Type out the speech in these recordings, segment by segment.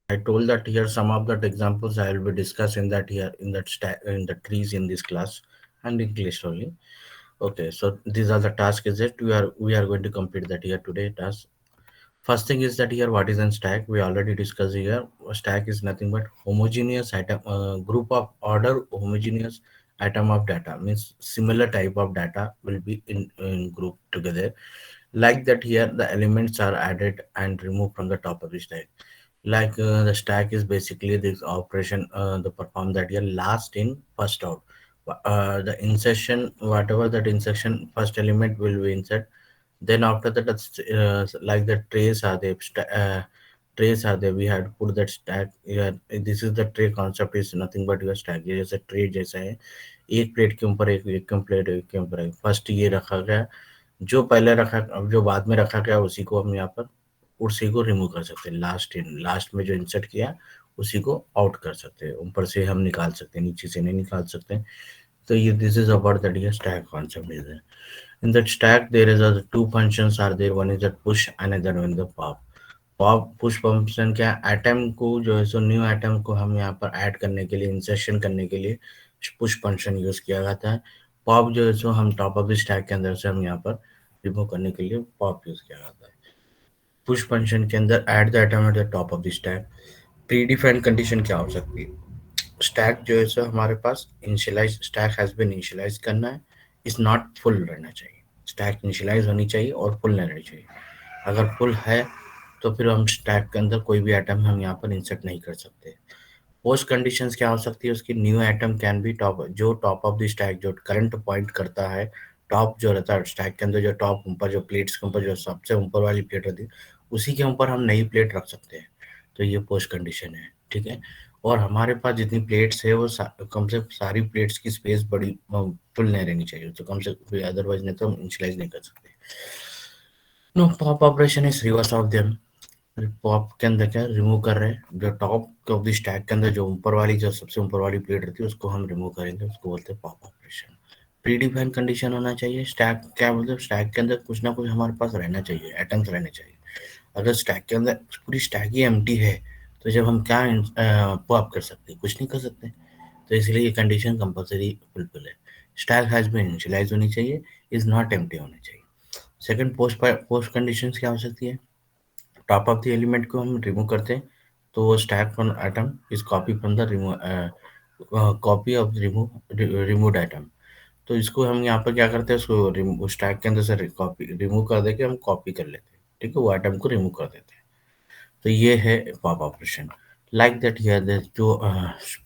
I told that here some of that examples I will be discussing that here in that in the trees in this class and English only. Okay, so these are the tasks is it we are going to complete that here today task. First thing is that here what is a stack? We already discussed here. A stack is nothing but homogeneous item, group of order homogeneous item of data. Means similar type of data will be in group together. Like that here, the elements are added and removed from the top of the stack. Like the stack is basically this operation, the perform that here last in first out. The insertion, whatever that insertion, first element will be insert, then after that, that's like the trays are there. Trays are there. We had to put that stack. Yeah, this is the tray concept. Is nothing but your stack. ये जैसे tray जैसा है. एक plate के ऊपर एक plate एक के ऊपर एक. फर्स्ट ये रखा गया. जो पहले रखा, अब जो बाद में रखा गया उसी को हम यहाँ पर उसी को रिमूव कर सकते हैं. लास्ट में जो इंसर्ट किया उसी को आउट कर सकते हैं. ऊपर से हम निकाल सकते हैं, नीचे से नहीं निकाल सकते. तो ये दिस इज अबाउट दैट ये स्टैक कॉन्सेप्ट इज है. In that stack, there is a two functions are there. One is that push, another one the pop. Pop push function क्या है, आइटम को जो है सो न्यू आइटम को हम यहाँ पर ऐड करने के लिए, इंसर्शन करने के लिए पुश फंक्शन यूज किया जाता है. पॉप जो है सो हम टॉप ऑफ द स्टैक के अंदर से हम यहाँ पर रिमूव करने के लिए पॉप यूज किया जाता है. पुश फंक्शन के अंदर add the item at the top of the stack. Predefined condition क्या हो सकती है? स्टैक जो है सो हमारे पास initialize, stack has been initialize करना है, इज नॉट फुल रहना चाहिए. स्टैक इनिशियलाइज होनी चाहिए और फुल नहीं रहनी चाहिए. अगर फुल है तो फिर हम स्टैक के अंदर कोई भी आइटम हम यहाँ पर इंसर्ट नहीं कर सकते. पोस्ट कंडीशंस क्या हो सकती है उसकी? New item can be top, जो टॉप ऑफ द स्टैक जो करंट पॉइंट करता है, टॉप जो रहता है स्टैक के अंदर, जो टॉप ऊपर जो प्लेट्स के ऊपर जो सबसे ऊपर वाली प्लेट होती है उसी के ऊपर हम नई प्लेट रख सकते हैं. तो ये पोस्ट कंडीशन है, ठीक है. और हमारे पास जितनी प्लेट्स है वो कम से सारी प्लेट्स की स्पेस बड़ी फुल नहीं रहनी चाहिए, तो कम से अदरवाइज नहीं तो हम इनिशियलाइज नहीं कर सकते. No, pop operation is reverse of them. Pop के अंदर क्या रिमूव कर रहे हैं, जो टॉप ऑफ द स्टैक के अंदर जो ऊपर वाली, जो सबसे ऊपर वाली प्लेट रहती है उसको हम रिमूव करेंगे, उसको बोलते हैं pop operation. Pre defined condition होना चाहिए. स्टैक क्या बोलते हैं, स्टैक के अंदर कुछ ना कुछ हमारे पास रहना चाहिए, एटम्स रहने चाहिए. अगर स्टैक के अंदर पूरी स्टैक ही एम्प्टी है तो जब हम क्या पॉप कर सकते हैं? कुछ नहीं कर सकते. तो इसलिए ये कंडीशन कंपलसरी फुलफिल है. स्टैक हैज बीन इनिशियलाइज होनी चाहिए, इज नॉट एम्प्टी होनी चाहिए. सेकंड, पोस्ट कंडीशन क्या हो सकती है? टॉप ऑफ द एलिमेंट को हम रिमूव करते हैं तो वो stack from item is copy from the remove, copy of removed item. तो इसको हम यहाँ पर क्या करते हैं, उसको स्टैक के अंदर से कॉपी रिमूव कर देके हम कॉपी कर लेते हैं, ठीक है, वो आइटम को रिमूव कर देते हैं. तो ये है pop operation. Like that here जो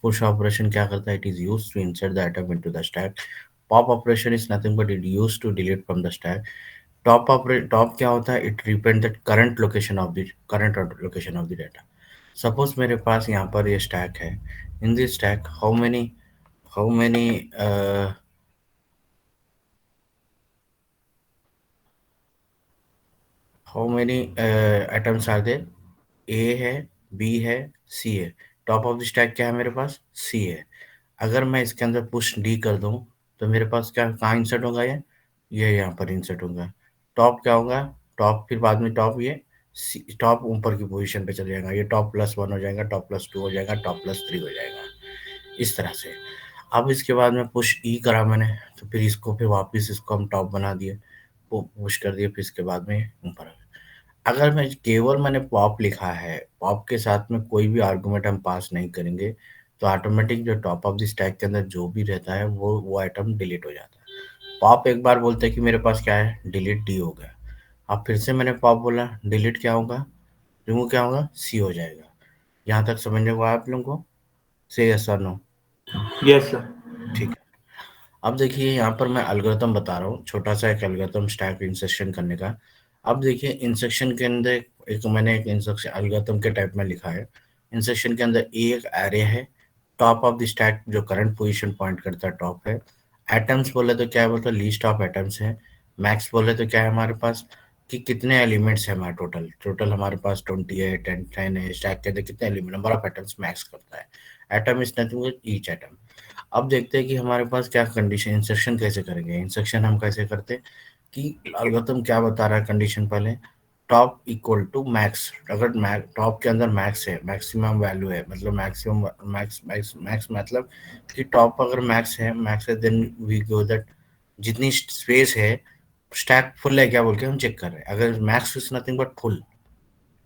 पुश ऑपरेशन क्या करता है, it is used to insert the item into the stack. Pop operation is nothing but it used to delete from the stack. Top क्या होता है? It represent the current location of the data. Suppose मेरे पास यहाँ पर ये stack है. In this stack how many how many items are there? A है, बी है, सी है. टॉप ऑफ द स्टैक क्या है मेरे पास? सी है. अगर मैं इसके अंदर पुश डी कर दूं तो मेरे पास क्या कहाँ इंसर्ट होगा? ये यहाँ पर इंसर्ट होगा. टॉप क्या होगा? टॉप फिर बाद में टॉप ये टॉप ऊपर की पोजीशन पे चले जाएगा. ये टॉप +1 हो जाएगा, टॉप +2 हो जाएगा, टॉप +3 हो जाएगा, इस तरह से. अब इसके बाद में पुश ई करा मैंने, तो फिर इसको फिर वापस इसको हम टॉप बना दिए, पुश कर दिए, फिर इसके बाद में ऊपर आ गए. अगर मैं केवल मैंने पॉप लिखा है, पॉप के साथ में कोई भी आर्गुमेंट हम पास नहीं करेंगे, तो ऑटोमेटिक जो टॉप ऑफ द स्टैक के अंदर जो भी रहता है वो आइटम डिलीट हो जाता है. पॉप एक बार बोलते हैं कि मेरे पास क्या है, डिलीट डी हो गया. अब फिर से मैंने पॉप बोला, डिलीट क्या होगा, रिमूव क्या होगा, सी हो जाएगा. यहाँ तक समझने को आया आप लोगों को? से यस और नो? Yes, sir. ठीक है. अब देखिए यहाँ पर मैं एल्गोरिथम बता रहा हूँ, छोटा सा एक एल्गोरिथम स्टैक इंसर्शन करने का. अब देखिए इंसर्शन के अंदर मैंने एक इंसर्शन एल्गोरिथम के टाइप में लिखा है. इंसर्शन के अंदर एक एरे है, टॉप ऑफ द स्टैक जो करंट पोजीशन पॉइंट करता है टॉप है. एटम्स बोले तो क्या है, बोलते लीस्ट ऑफ एटम्स है. मैक्स बोले तो क्या है हमारे पास कि कितने एलिमेंट्स है हमारे टोटल टोटल हमारे पास 20 है, 10 है. स्टैक के अंदर कितने element, number of atoms max करता है. Atom is nothing each atom. अब देखते हैं कि हमारे पास क्या कंडीशन, इंसर्शन कैसे करेंगे. इंसर्शन हम कैसे करते हैं कि एल्गोरिथम क्या बता रहा है कंडीशन पहले, टॉप इक्वल टू मैक्स, अगर टॉप के अंदर मैक्स है, मैक्सिमम वैल्यू है, मतलब मैक्सिमम मैक्स मैक्स मैक्स मतलब कि टॉप अगर मैक्स है देन वी गो दैट जितनी स्पेस है, स्टैक फुल है क्या बोल के हम चेक कर रहे हैं। अगर max is nothing but full,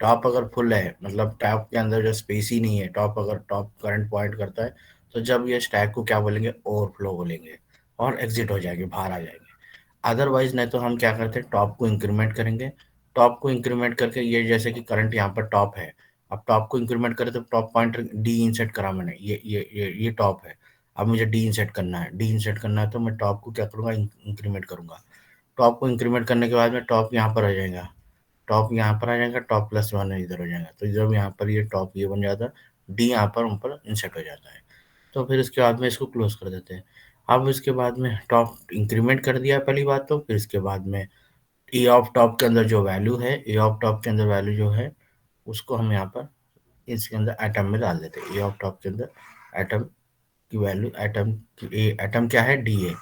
top अगर फुल है मतलब टॉप के अंदर जो स्पेस ही नहीं है, टॉप अगर टॉप करंट पॉइंट करता है, तो जब ये स्टैक को क्या बोलेंगे, ओवरफ्लो बोलेंगे और एग्जिट हो जाएंगे, बाहर आ जाएंगे। अदरवाइज नहीं तो हम क्या करते हैं, टॉप को इंक्रीमेंट करेंगे। टॉप को इंक्रीमेंट करके ये जैसे कि करंट यहाँ पर टॉप है, अब टॉप को इंक्रीमेंट करें तो टॉप पॉइंट डी इंसेट करा मैंने, ये टॉप है। अब मुझे डी इंसेट करना है, डी इंसेट करना है तो मैं टॉप को क्या करूँगा, इंक्रीमेंट करूँगा। टॉप को इंक्रीमेंट करने के बाद में टॉप यहाँ पर आ जाएगा, टॉप यहाँ पर आ जाएगा, टॉप प्लस वन इधर हो जाएगा, तो जब यहाँ पर ये टॉप ये बन जाता है, डी यहाँ पर ऊपर इंसेट हो जाता है। तो फिर इसके बाद में इसको क्लोज कर देते हैं। अब इसके बाद में टॉप इंक्रीमेंट कर दिया पहली बात, तो फिर इसके बाद में ए ऑफ टॉप के अंदर जो वैल्यू है, ए ऑफ टॉप के अंदर वैल्यू जो है, उसको हम यहाँ पर इसके अंदर एटम में डाल देते हैं। ए ऑफ टॉप के अंदर एटम की वैल्यू, एटम की एटम क्या है, डी है,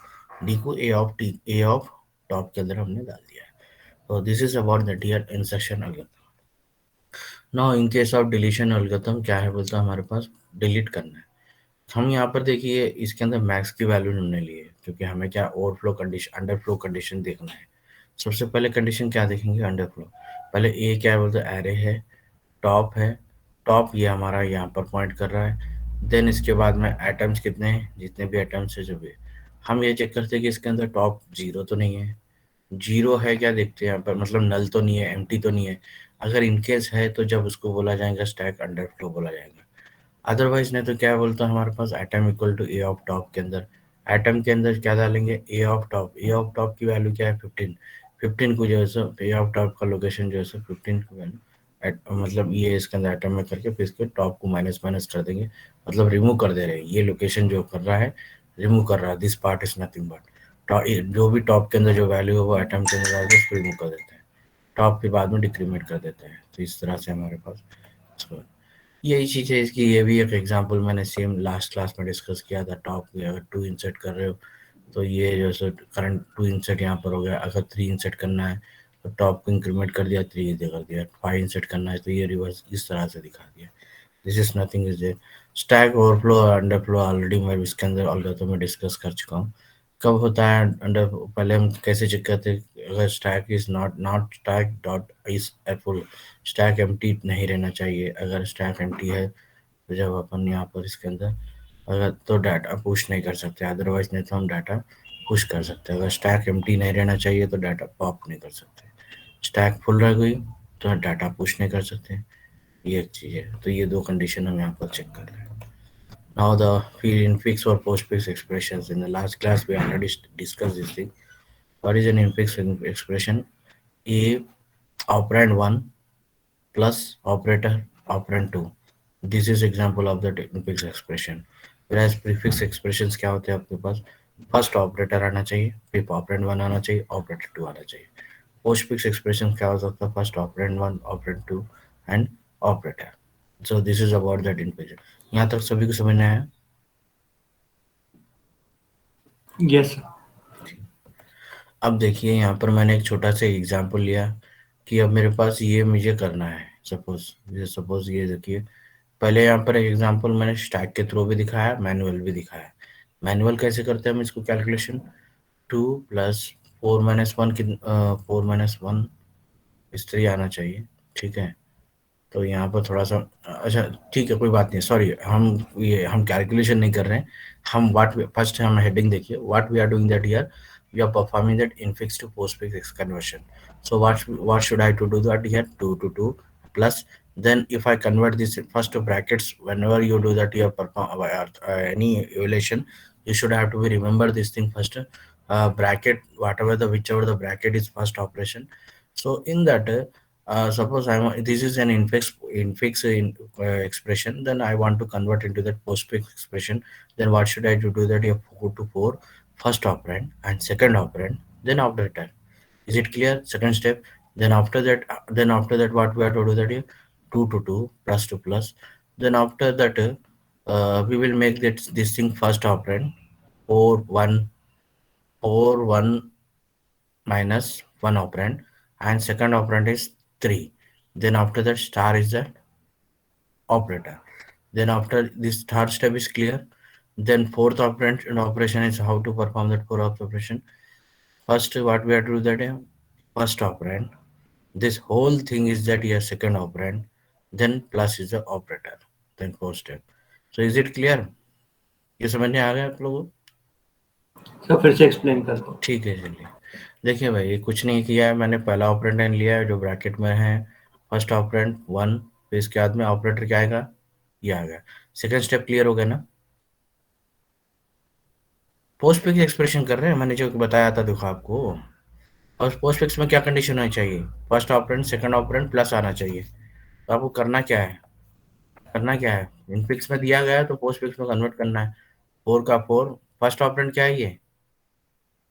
डी को ए ऑफ टॉप के अंदर हमने डाल दिया है। तो this is about the dear insertion algorithm. Now in case of deletion algorithm क्या है, बोलता है हमारे पास डिलीट करना है। हम यहाँ पर देखिए इसके अंदर मैक्स की वैल्यू हमने ली है, क्योंकि हमें क्या ओवरफ्लो कंडीशन, अंडरफ्लो कंडीशन देखना है। सबसे पहले कंडीशन क्या देखेंगे, अंडरफ्लो। पहले ए क्या है, बोलते हैं एरे है, टॉप है, टॉप ये हमारा यहाँ पर पॉइंट कर रहा है। देन इसके बाद में एटम्स कितने हैं, जितने भी एटम्स है जो भी, हम ये चेक करते हैं कि इसके अंदर टॉप जीरो तो नहीं है। जीरो है क्या देखते हैं यहाँ पर, मतलब नल तो नहीं है, एम्प्टी तो नहीं है। अगर इनकेस है तो जब उसको बोला जाएगा स्टैक अंडरफ्लो बोला जाएगा। अदरवाइज नहीं तो क्या बोलता है हमारे पास, item equal to A of top के अंदर, एटम के अंदर क्या डालेंगे, A of top. A of top की वैल्यू क्या है, 15। 15 को जो है सो ए ऑफ टॉप का लोकेशन जो है सो 15 की वैल्यू मतलब ये इसके अंदर एटम में करके फिर इसके टॉप को माइनस माइनस कर देंगे, मतलब रिमूव कर दे रहे हैं। ये लोकेशन जो कर रहा है, रिमूव कर रहा है, this part is nothing but जो भी टॉप के अंदर जो वैल्यू है वो एटम के अंदर डाल के उसको रिमूव कर देते हैं, टॉप के बाद में डिक्रीमेंट कर देते हैं। तो इस तरह से हमारे पास इसको, यही चीज़ है इसकी। ये भी एक एग्जांपल मैंने सेम लास्ट क्लास में डिस्कस किया था। टॉप में अगर टू इंसर्ट कर रहे हो तो ये जो सो करंट टू इंसर्ट यहाँ पर हो गया। अगर थ्री इंसर्ट करना है तो टॉप को इंक्रीमेंट कर दिया, थ्री इधर कर दिया। फाइव इंसर्ट करना है तो ये रिवर्स इस तरह से दिखा दिया। This is nothing is a stack overflow और अंडरफ्लो, ऑलरेडी मैं इसके अंदर ऑलरेडी में डिस्कस कर चुका हूँ। कब होता है अंडर, पहले हम कैसे चेक करते हैं, अगर stack is not stack dot is full, stack empty नहीं रहना चाहिए। अगर स्टैक एम्प्टी है तो जब अपन यहाँ पर इसके अंदर अगर तो डाटा पुश नहीं कर सकते, अदरवाइज नहीं तो हम डाटा पुश कर सकते हैं। अगर स्टैक एम्प्टी नहीं रहना चाहिए तो डाटा पॉप नहीं कर सकते। स्टैक फुल रह गई तो डाटा पुश नहीं कर सकते। ये एक चीज़ है। तो ये दो कंडीशन हम यहाँ पर चेक कर रहे हैं। Now the field infix or postfix expressions. In the last class we already discussed this thing. What is an infix expression? A operand 1 plus operator operand 2. This is example of the infix expression. Whereas prefix expressions क्या होते हैं आपके पास, first operator आना चाहिए, फिर operand 1 आना चाहिए, operator 2 आना चाहिए। पोस्टफिक्स एक्सप्रेशन क्या हो सकता है, first operand 1, operand 2 and operator. So this is about that infix. यहाँ तक सभी को समझ में आया। Yes, sir. अब देखिए यहाँ पर मैंने एक छोटा सा एग्जांपल लिया कि अब मेरे पास ये मुझे करना है। सपोज ये देखिए, पहले यहाँ पर एक एग्जांपल मैंने स्टैक के थ्रू भी दिखाया, मैनुअल भी दिखाया। मैनुअल कैसे करते हैं हम इसको कैलकुलेशन, 2 + 4 - 1 की 4 - 1 इस तरह आना चाहिए। ठीक है, तो यहाँ पर थोड़ा-सा अच्छा ठीक है, कोई बात नहीं, सॉरी, हम कैलकुलेशन नहीं कर रहे हैं। हम फर्स्ट हम हेडिंग देखिए, what we are doing that here, we are performing that infix to postfix conversion. So what should I to do that here, 2 to 2 प्लस then if I convert this first to brackets, whenever you do that you perform any evaluation, you should have to be remember this thing first, bracket, whatever the whichever the bracket is first operation. So in that suppose this is an expression, then I want to convert into that postfix expression. Then what should I do that? You go to 4 first operand and second operand, then operator. Is it clear? Second step. Then after that what we have to do that here, 2 to 2 plus 2 plus. Then after that we will make this thing first operand 4 1 4 1 minus 1 operand, and second operand is 3. Then after that star is the operator. Then after this third step is clear. Then fourth operation is how to perform that fourth operation. First, what we have to do that first operand. This whole thing is that here second operand. Then plus is the operator. Then fourth step. So is it clear? ये समझ में आ गया आप लोगों को? Sir फिर से explain कर दो। ठीक है चलिए। देखिए भाई ये कुछ नहीं किया है, मैंने पहला ऑपरेंड लिया है जो ब्रैकेट में है, फर्स्ट ऑपरेंड 1, फिर इसके बाद में ऑपरेटर क्या आएगा, ये आ गया। सेकंड स्टेप क्लियर हो गया ना? पोस्ट फिक्स एक्सप्रेशन कर रहे हैं, मैंने जो बताया था देखो आपको। और पोस्ट फिक्स में क्या कंडीशन होनी चाहिए, first operand second operand plus आना चाहिए। तो आपको करना क्या है, इन फिक्स में दिया गया है तो पोस्ट फिक्स में कन्वर्ट करना है। 4 का 4, फर्स्ट ऑपरेंड क्या है, ये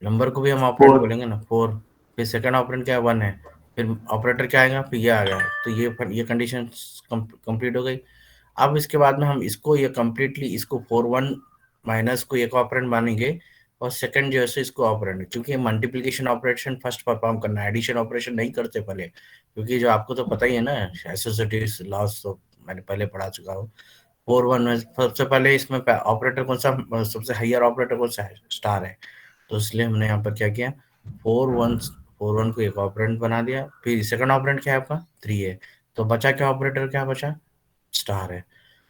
नंबर को भी हम ऑपरेंड 4 बोलेंगे ना 4। फिर सेकंड ऑपरेंड क्या है, 1 है। फिर ऑपरेटर क्या आएगा, फिर ये आ गया। तो ये कंडीशन कंप्लीट हो गई। अब इसके बाद में हम इसको ये कंप्लीटली इसको 4 1 माइनस को एक ऑपरेंड मानेंगे और सेकंड जो है सो इसको ऑपरेंड, क्योंकि मल्टीप्लिकेशन ऑपरेशन फर्स्ट परफॉर्म करना है, एडिशन ऑपरेशन नहीं करते पहले, क्योंकि जो आपको तो पता ही है ना एसोसिएटिव्स लॉस, तो मैंने पहले पढ़ा चुका हूँ। 4 1 में सबसे पहले इसमें ऑपरेटर कौन सा, सबसे हायर ऑपरेटर कौन सा है, स्टार है। तो इसलिए हमने यहाँ पर क्या किया, 4 1 को एक ऑपरेंड बना दिया। फिर सेकंड ऑपरेंड क्या है आपका, 3 है। तो बचा क्या, ऑपरेटर क्या बचा, स्टार है।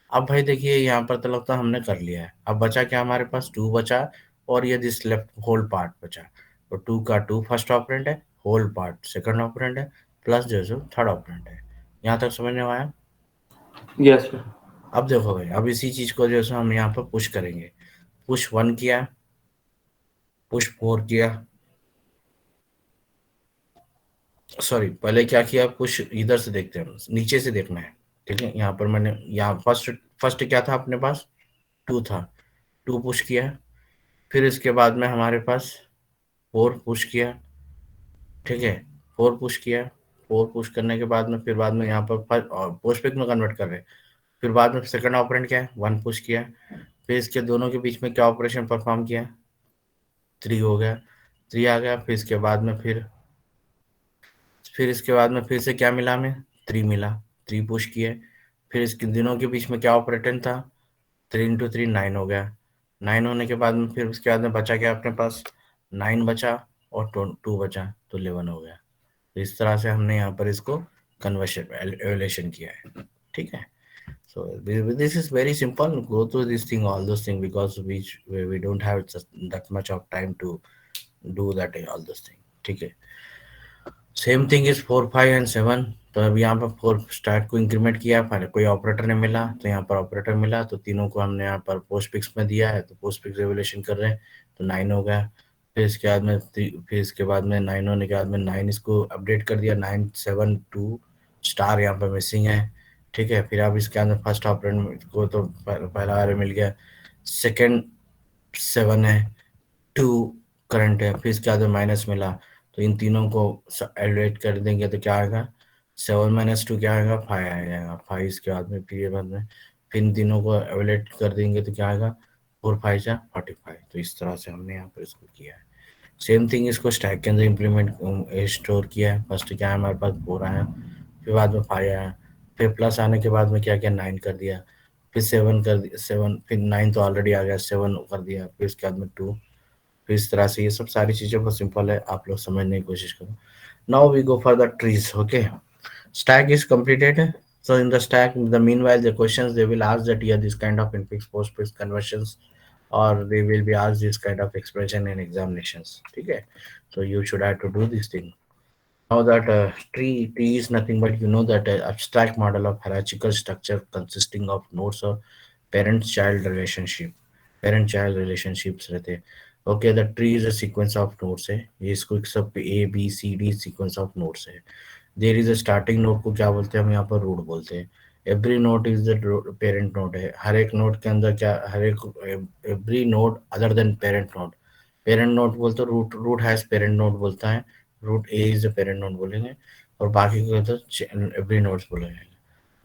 अब भाई देखिए यहाँ पर तो लगता है हमने कर लिया है। अब बचा क्या हमारे पास, 2 बचा, और ये दिस लेफ्ट होल पार्ट बचा। तो 2 का 2 फर्स्ट ऑपरेंड है, होल पार्ट सेकंड ऑपरेंड है, प्लस जो है थर्ड ऑपरेंड है। यहाँ तक समझ में आया? Yes sir. अब देखो भाई, अब इसी चीज को जो है हम यहाँ पर पुश करेंगे। पुश 1 किया, पुश 4 किया, सॉरी पहले क्या किया, पुश इधर से देखते हैं, नीचे से देखना है। ठीक है, यहाँ पर मैंने यहाँ फर्स्ट फर्स्ट क्या था अपने पास, 2 था, 2 पुश किया। फिर इसके बाद में हमारे पास 4 पुश किया। ठीक है, 4 पुश किया, 4 पुश करने के बाद में फिर बाद में यहाँ पर पोस्ट पिक में कन्वर्ट कर रहे हैं। फिर बाद में सेकंड ऑपरेंड क्या है, 1 पुश किया। फिर इसके दोनों के बीच में क्या ऑपरेशन परफॉर्म किया, 3 हो गया, 3 आ गया। फिर इसके बाद में फिर इसके बाद में फिर से क्या मिला, हमें 3 मिला, 3 पुश किए। फिर इसके दिनों के बीच में क्या ऑपरेटर था, 3 × 3 9 हो गया। 9 होने के बाद में फिर उसके बाद में बचा क्या अपने पास, 9 बचा और 2 बचा, तो 11 हो गया। तो इस तरह से हमने यहाँ पर इसको कन्वर्शन एवल्यूशन किया है। ठीक है, so this is very simple, go through this thing all those things, because we don't have that much of time to do that all those things। ठीक है, सेम थिंग इज 4 5 एंड 7। तो अब यहाँ पर 4 स्टार्ट को increment किया, फिर कोई ऑपरेटर ने मिला तो यहाँ पर ऑपरेटर मिला, तो तीनों को हमने यहाँ पर पोस्ट फिक्स में दिया है, तो पोस्ट फिक्स रेवोल्यूशन कर रहे हैं, तो 9 हो गया। फिर इसके बाद में 9 होने के बाद में 9 इसको अपडेट कर दिया, 9 7 2 स्टार यहाँ पर मिसिंग है। ठीक है, फिर अब इसके अंदर फर्स्ट ऑपरेंड को तो पहला वाले मिल गया, सेकेंड 7 है, 2 करंट है, फिर इसके बाद में माइनस मिला, तो इन तीनों को एडिट कर देंगे तो क्या आएगा, 7 - 2 क्या आएगा, 5 आ जाएगा। 5 इसके बाद में फिर बाद में फिर इन तीनों को एवलेट कर देंगे तो क्या आएगा, 4 5 जा 45। तो इस तरह से हमने यहाँ पर इसको किया है। सेम थिंग इसको स्टैक के अंदर इम्प्लीमेंट स्टोर किया है। फर्स्ट क्या है हमारे पास, 4 आया, फिर बाद में 5 आया, फिर प्लस आने के बाद में क्या किया, 9 कर दिया, फिर 7 कर दिया, 7 फिर 9 तो ऑलरेडी आ गया, 7 कर दिया, फिर इसके बाद में 2। फिर इस तरह से ये सब सारी चीज़ें बहुत सिंपल है, आप लोग समझने की कोशिश करो। Now we go for the trees. Okay, stack is completed. So in the stack, the meanwhile the questions they will ask that, yeah, this kind of infix postfix conversions, or they will be asked this kind of expression in examinations. Okay, so you should have to do this thing. Now that tree is nothing but, you know, that abstract model of hierarchical structure consisting of nodes or parent-child relationship, parent-child relationships रहते हैं। Okay, the tree is a sequence of nodes है, ये इसको एक सब A B C D sequence of nodes है। There is a starting node को क्या बोलते हैं हम यहाँ पर root बोलते हैं। Every node is the parent node है, हर एक नोड के अंदर क्या, हर एक every node other than parent node, parent node बोलते, रूट हैज पेरेंट नोड बोलता है, root A is the parent node बोलेंगे, और बाकी को तो एवरी नोड्स बोलेंगे।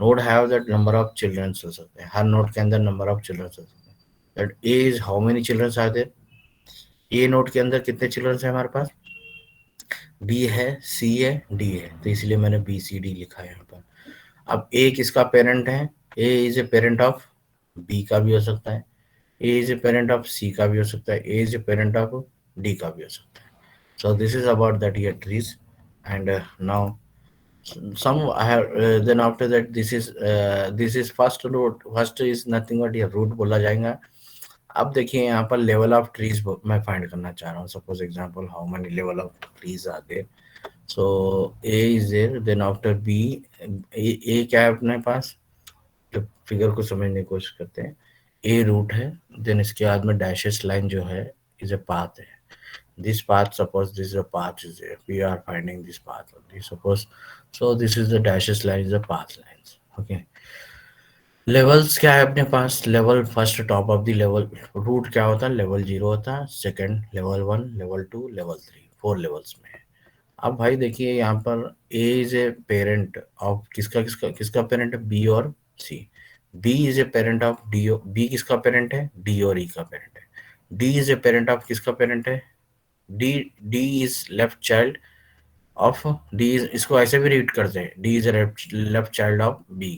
Node have that number of childrens हो सकते हैं, हर नोड के अंदर नंबर ऑफ चिल्ड्रंस हो सकते हैं। That A is how many childrens are there, a node के अंदर कितने चिल्ड्रंस है हमारे पास, बी है, सी है, डी है, तो इसलिए मैंने बी सी डी लिखा है यहाँ पर। अब ए किसका पेरेंट है? A is a parent of B का भी हो सकता है, A is a parent of C का भी हो सकता है, A is a parent of D का भी हो सकता है। So this is about that here trees, and now some I have then after that this is first root. First is nothing but ये root बोला जाएगा। अब देखिए यहाँ पर लेवल ऑफ ट्रीज मैं फाइंड करना चाह रहा हूँ। Suppose example how many level of trees are there. So A is there, then after B, A क्या है अपने पास, तो फिगर को समझने की कोशिश करते हैं। ए रूट है, देन इसके बाद में डैशेस लाइन जो है इज ए पाथ है। This path, suppose this is a path is there, we are finding this path only, suppose. So this is the dashes line is the path lines, okay. Levels क्या है अपने पास? Level first top of the level, root क्या होता है? Level 0 होता है, second level 1, level 2, level 3, 4 levels में है। अब भाई देखिए यहाँ पर A is a parent of किसका किसका किसका पेरेंट है? बी और C. B is a parent of D, B किसका पेरेंट है? डी और ई का पेरेंट है। D is a parent of किसका पेरेंट है? D. D is left child of D is, इसको ऐसे भी रीड करते हैं, D is left child of B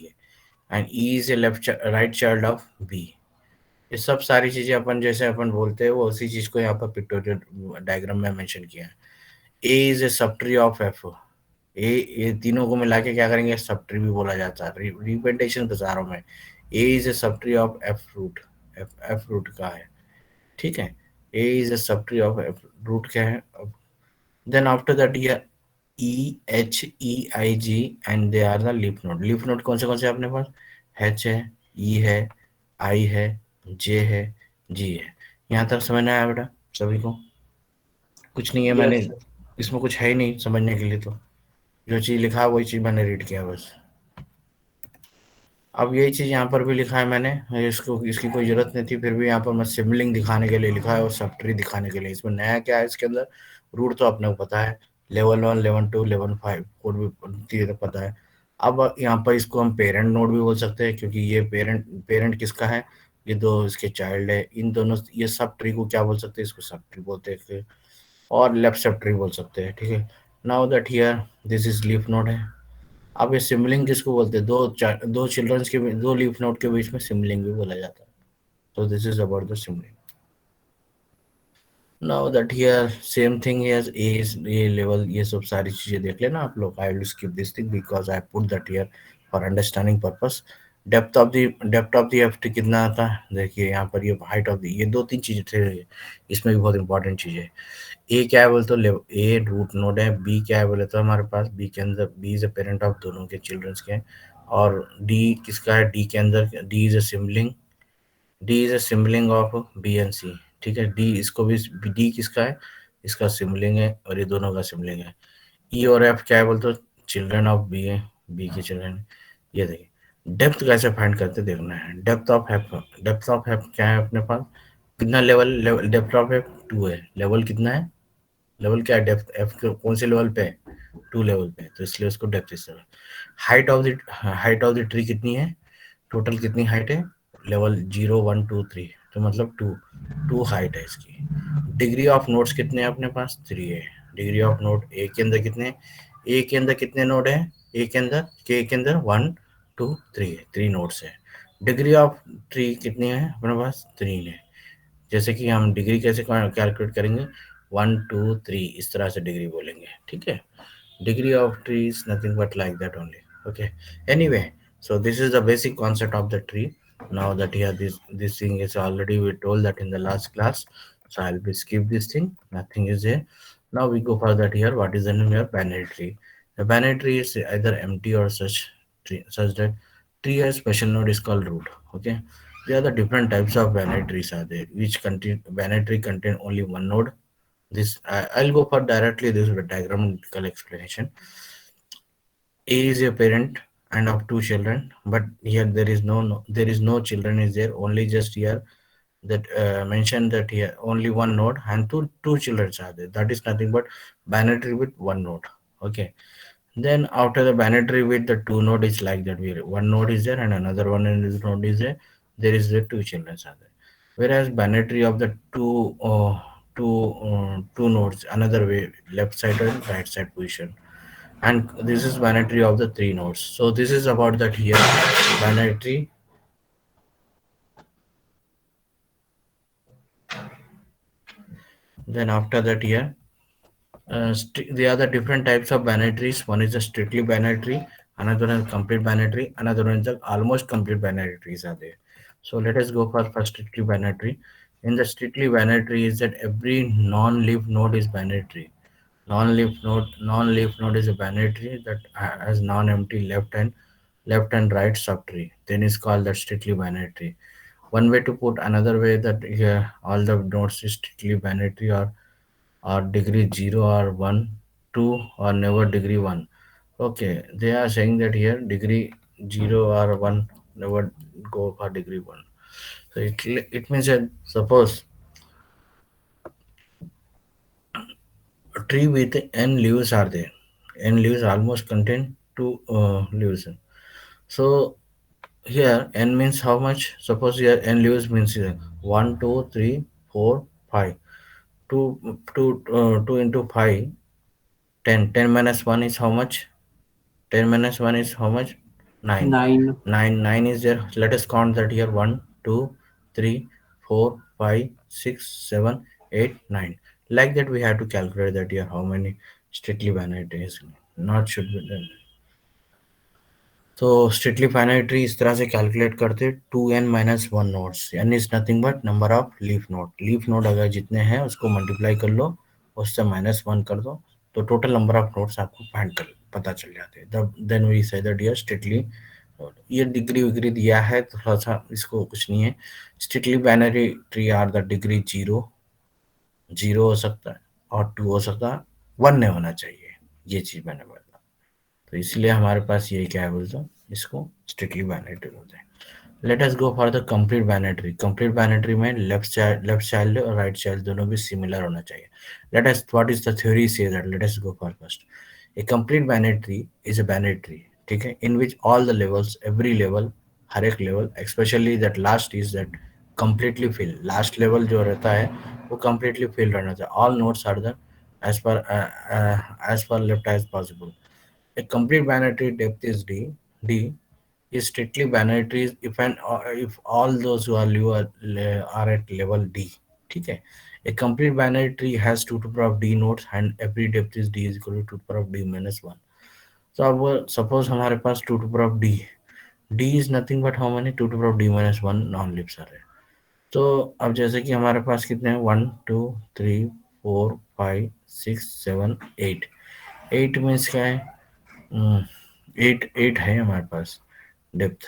and E is a left right child of B. ये सब सारी चीजें अपन जैसे अपन बोलते हैं वो उसी चीज को यहाँ पर पिक्टोरियल डायग्राम में मेंशन किया है। A is a subtree of F. ए, ये तीनों को मिला के क्या करेंगे? सब ट्री भी बोला जाता है। रिप्रेजेंटेशन बता रहा हूँ मैं। ए is a subtree of F root, F root का है, ठीक है। A is a subtree of F root क्या है? देन आफ्टर दैट ये E H E I G and they are the leaf node. Leaf node कौन से अपने पास? एच है, ई है, आई है, जे है, जी है। यहाँ तक समझ में आया बेटा सभी को? कुछ नहीं है, मैंने Yes, sir. इसमें कुछ है ही नहीं समझने के लिए, तो जो चीज़ लिखा है वही चीज़ मैंने रीड किया बस। अब यही चीज़ यहाँ पर भी लिखा है मैंने, इसको इसकी कोई ज़रूरत नहीं थी, फिर भी यहाँ पर मैं सिबलिंग दिखाने के लिए लिखा है और सब ट्री दिखाने के लिए। इसमें नया क्या है इसके अंदर? रूट तो अपने को पता है, लेवल 1, लेवल 2, लेवल 5 कोड भी तो पता है। अब यहाँ पर इसको हम पेरेंट नोड भी बोल सकते हैं, क्योंकि ये पेरेंट पेरेंट किसका है? ये दो इसके चाइल्ड है। इन दोनों ये सब ट्री को क्या बोल सकते हैं? इसको सब ट्री बोलते हैं, और लेफ्ट सब ट्री बोल सकते हैं, ठीक है। Now that here this is leaf node है। अब ये सिबलिंग किसको बोलते हैं? दो चिल्ड्रंस के दो लीफ नोड के बीच में सिबलिंग भी बोला जाता है। तो this is about the sibling. Now that here same thing here A is ये लेवल, ये सब सारी चीजें देख लेना आप लोग। I will skip this thing because I put that here for understanding purpose. Depth of the F T कितना आता है? देखिए यहाँ पर ये हाइट ऑफ द, ये दो तीन चीजें थे, इसमें भी बहुत इंपॉर्टेंट चीज है। ए क्या है बोले तो ए रूट नोड है। बी क्या है बोले तो हमारे पास बी के अंदर B is a parent of दोनों के चिल्ड्रंस के। और डी किसका है? डी के अंदर D is a sibling, D is a sibling of B and C, ठीक है। डी इसको भी, डी किसका है? इसका सिबलिंग है, और ये दोनों का सिबलिंग है। ई और एफ क्या है बोलते हो? चिल्ड्रन ऑफ बी है, बी के चिल्ड्रन। ये देखिए डेप्थ कैसे फाइंड करते देखना है। डेप्थ ऑफ एफ क्या है अपने पास? कितना लेवल डेप्थ ऑफ एफ 2 है। लेवल कितना है? लेवल क्या है? डेप्थ एफ कौन से लेवल पे है? 2 लेवल पे है, तो इसलिए उसको डेप्थ इस तरह। हाइट ऑफ द ट्री कितनी है? टोटल कितनी हाइट है? लेवल 0, 1, 2, 3, तो मतलब 2, 2 हाइट है इसकी। डिग्री ऑफ नोड्स कितने हैं अपने पास? 3 है। डिग्री ऑफ नोड ए के अंदर कितने? ए के अंदर कितने नोड है? ए के अंदर 1, 2, 3 है, 3 नोड्स है। डिग्री ऑफ ट्री कितनी है अपने पास? 3 है। जैसे कि हम डिग्री कैसे कैलकुलेट करेंगे? 1, 2, 3 इस तरह से डिग्री बोलेंगे, ठीक है। Degree of tree is nothing but like that only, okay. Anyway, so this is the basic concept of the tree. Now that here this thing is already we told that in the last class, so I'll be skip this thing, nothing is there. Now we go for that here. What is the name here? Binary tree. The binary tree is either empty or such that tree has special node is called root, okay. There are the different types of binary trees are there, which contain binary tree contain only one node. I'll go for directly this diagrammatical explanation. A is a parent and of two children, but here there is no children is there. Only just here that mentioned that here only one node and two children are there. That is nothing but binary with one node. Okay. Then after the binary with the two node is like that. One node is there and another one in this node is there. There is the two children are there. Whereas binary of the two two nodes another way, left side and right side position, and this is binary of the three nodes. So this is about that here binary. Then after that here, there are the different types of binaries. One is the strictly binary, another one is complete binary, another one is the almost complete binaries are there. So let us go for first strictly binary. In the strictly binary is that every non-leaf node is binary. Non-leaf node is a binary that has non-empty left and right subtree. Then is called that strictly binary. One way to put another way that here all the nodes is strictly binary or degree 0 or 1, 2 or never degree 1. Okay, they are saying that here degree 0 or 1 never go for degree 1. So it means that suppose a tree with n leaves are there. N leaves almost contain two leaves. So here n means how much? Suppose here n leaves means here 1, 2, 3, 4, 5. 2, 2 into 5, 10. 10 minus 1 is how much? 10 minus 1 is how much? 9. 9. 9 is there. Let us count that here 1, 2, 3, 4, 5, 6, 7, 8, 9. Like that, we have to calculate that here how many strictly binary is. Not should be done. तो strictly finite tree इस तरह से calculate करते 2n-1 nodes n is nothing but number of leaf node अगर जितने हैं उसको multiply कर लो उससे -1 कर दो तो टोटल नंबर ऑफ नोड्स आपको फाइंड कर पता चल जाते हैं देन वी से दैट ये स्ट्रिक्टली ये डिग्री विग्री दिया है तो थोड़ा सा इसको कुछ नहीं है strictly binary tree are the degree 0 हो सकता है और 2 हो सकता है 1 नहीं होना चाहिए ये चीज मैंने बोला तो इसलिए हमारे पास ये क्या है बोलते हैं इसको स्ट्रिक्टली बाइनरी बोलते हैं let us go for the complete binary में लेफ्ट चाइल्ड और राइट चाइल्ड दोनों भी सिमिलर होना चाहिए let us what is the theory से that let us go for first a complete binary is a binary ठीक है in which all the levels every level हर एक level especially that last is that completely fill last level जो रहता है वो completely fill रहना चाहिए all nodes are the as per left as possible. A complete binary depth is D. D is strictly binary if all those who are live are at level D. ठीक है A complete binary tree has 2 to the power of D nodes and every depth is D is equal to 2 to the power of D minus 1. So अब suppose हमारे पास 2 to the power of D. D is nothing but how many 2 to the power of D minus 1 non leafs आ रहे हैं तो अब जैसे कि हमारे पास कितने हैं 1 2 3 4 5 6 7 8 8 मीन्स क्या है 8 है हमारे पास डेप्थ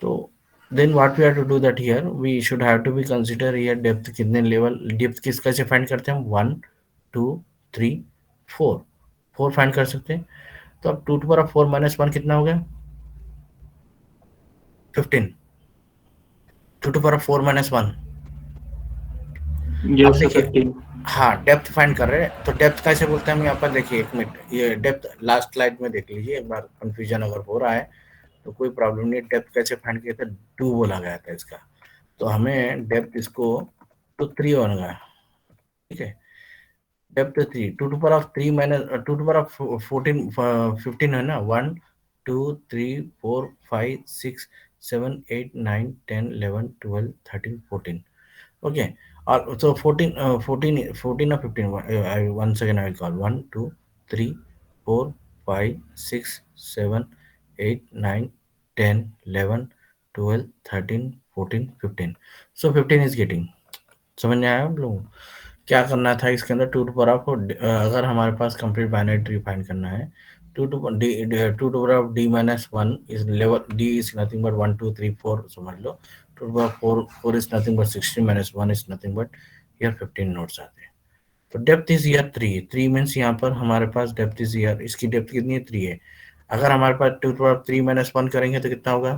तो then what we have to do that here we should have to be consider here depth कितने लेवल डेप्थ किस कैसे फाइंड करते हैं हम 1 2 3 4 4 फाइंड कर सकते हैं तो अब 2 टू पावर 4 माइनस 1 कितना हो गया 15 2 टू पावर 4 माइनस 1 अब देखिए हाँ डेप्थ फाइंड कर रहे हैं तो डेप्थ कैसे बोलते हैं हम यहाँ पर देखिए एक मिनट ये डेप्थ लास्ट स्लाइड में देख लीजिए एक बार कंफ्यूजन अगर हो रहा है तो कोई प्रॉब्लम नहीं डेप्थ कैसे फाइंड किया था 2 बोला गया था इसका तो हमें डेप्थ इसको तो 3 होगा ठीक है depth 3 2 to power of 3 minus 2 to power of 15 है ना 1 2 3 4 5 6 7 8 9 10 11 12 13 14 okay so 14 14 or 15 once again I will call 1 2 3 4 5 6 7 8 9 10 11 12 13 14 15 so 15 is getting समझ में आया आप लोगों क्या करना था इसके अंदर 2 टू पावर ऑफ अगर हमारे पास कंप्लीट बाइनरी ट्री फाइंड करना है 2 to power of d minus 1 is level d is nothing but 1 2 3 4 समझ लो 2 to power 4 is nothing but 16 minus 1 is nothing but here 15 notes आते हैं तो डेप्थ इज ईयर 3 मीन्स यहाँ पर हमारे पास डेप्थ इज ईयर इसकी डेप्थ कितनी है 3 है अगर हमारे पास 2 to power 3 minus 1 करेंगे तो कितना होगा